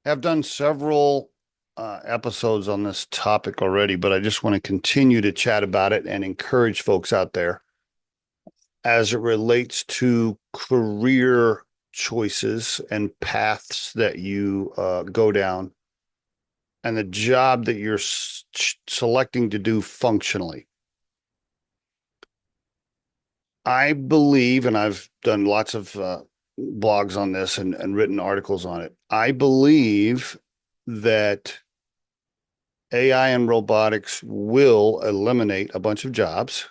Have done several episodes on this topic already, but I just want to continue to chat about it and encourage folks out there as it relates to career choices and paths that you go down and the job that you're selecting to do functionally. I believe, and I've done lots of blogs on this and written articles on it. I believe that AI and robotics will eliminate a bunch of jobs.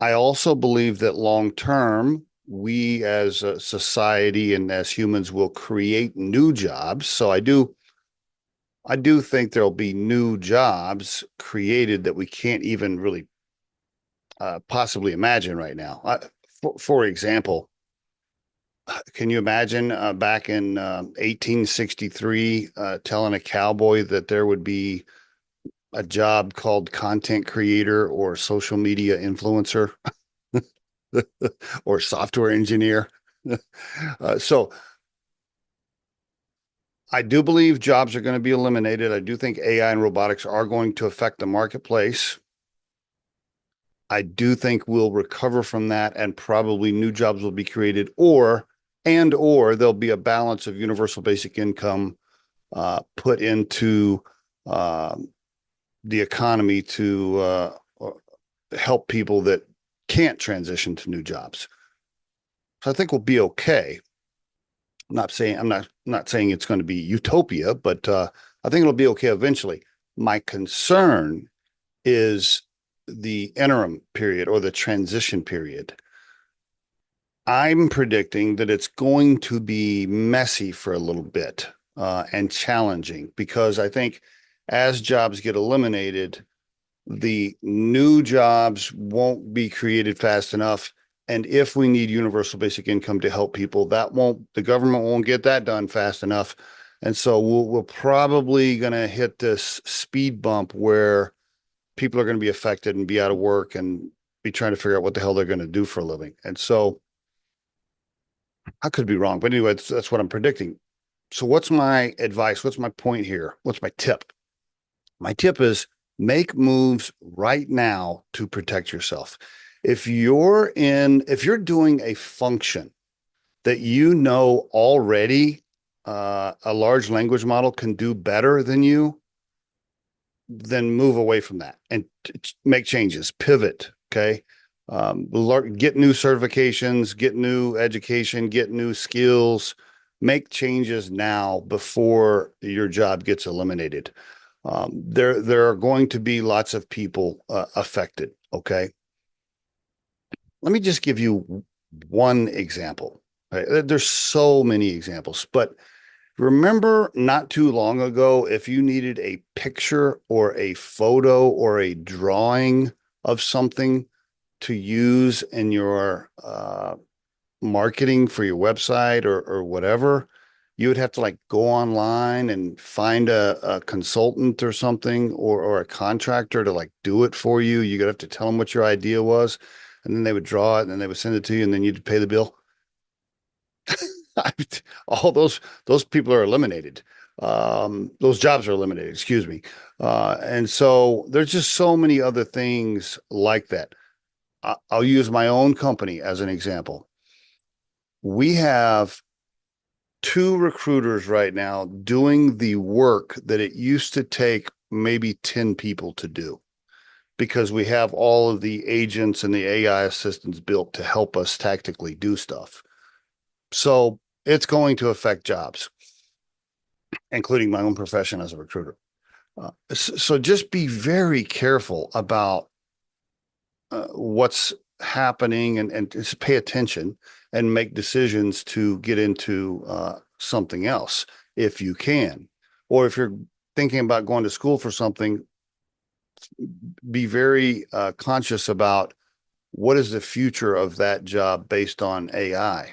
I also believe that long term, we as a society and as humans will create new jobs. So I do think there'll be new jobs created that we can't even really possibly imagine right now. For example, can you imagine back in 1863 telling a cowboy that there would be a job called content creator or social media influencer or software engineer? So I do believe jobs are going to be eliminated. I do think AI and robotics are going to affect the marketplace. I do think we'll recover from that and probably new jobs will be created or there'll be a balance of universal basic income put into uh, the economy to help people that can't transition to new jobs. So I think we'll be okay. I'm not saying it's going to be utopia, but I think it'll be okay eventually. My concern is the interim period or the transition period. I'm predicting that it's going to be messy for a little bit and challenging because I think as jobs get eliminated, the new jobs won't be created fast enough. And if we need universal basic income to help people, the government won't get that done fast enough. And so we're probably going to hit this speed bump where people are going to be affected and be out of work and be trying to figure out what the hell they're going to do for a living. And so I could be wrong, but anyway, that's what I'm predicting. So what's my advice? What's my point here? What's my tip? My tip is make moves right now to protect yourself. If you're doing a function that you know already a large language model can do better than you, then move away from that and make changes, pivot. Okay. Get new certifications, get new education, get new skills, make changes now before your job gets eliminated. There are going to be lots of people affected. Okay. Let me just give you one example. Right? There's so many examples, but remember not too long ago, if you needed a picture or a photo or a drawing of something to use in your marketing for your website or whatever, you would have to like go online and find a consultant or something or a contractor to like do it for you. You'd have to tell them what your idea was, and then they would draw it and then they would send it to you, and then you'd pay the bill. All those people are eliminated. Those jobs are eliminated, excuse me. And so there's just so many other things like that. I'll use my own company as an example. We have two recruiters right now doing the work that it used to take maybe 10 people to do because we have all of the agents and the AI assistants built to help us tactically do stuff. So it's going to affect jobs, including my own profession as a recruiter. So just be very careful about what's happening and just pay attention and make decisions to get into something else if you can. Or if you're thinking about going to school for something, be very conscious about what is the future of that job based on AI.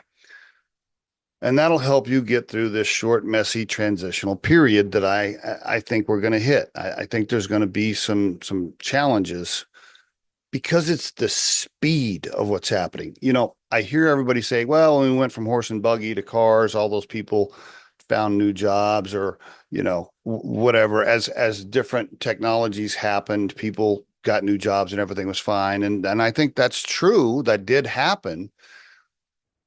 And that'll help you get through this short, messy transitional period that I think we're going to hit. I think there's going to be some challenges because it's the speed of what's happening. I hear everybody say, well, when we went from horse and buggy to cars, all those people found new jobs, or, whatever, as different technologies happened, people got new jobs and everything was fine. And I think that's true. That did happen.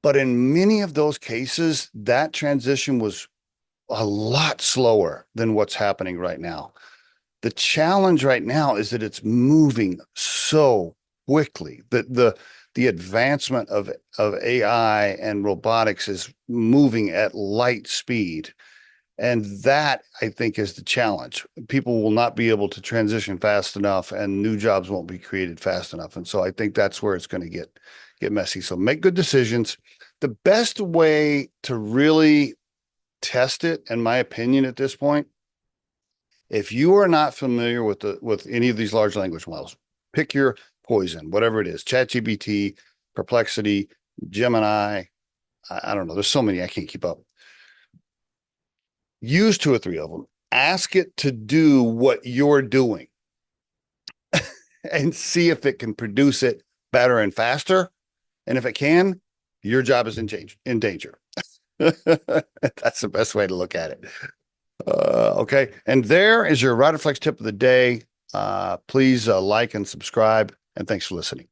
But in many of those cases, that transition was a lot slower than what's happening right now. The challenge right now is that it's moving so quickly, that the advancement of AI and robotics is moving at light speed. And that, I think, is the challenge. People will not be able to transition fast enough, and new jobs won't be created fast enough. And so I think that's where it's going to get messy. So make good decisions. The best way to really test it, in my opinion, at this point, if you are not familiar with any of these large language models, pick your poison, whatever it is: ChatGPT, Perplexity, Gemini. I don't know. There's so many I can't keep up. Use two or three of them. Ask it to do what you're doing and see if it can produce it better and faster. And if it can, your job is in danger. That's the best way to look at it. Okay. And there is your Riderflex tip of the day. Please like and subscribe. And thanks for listening.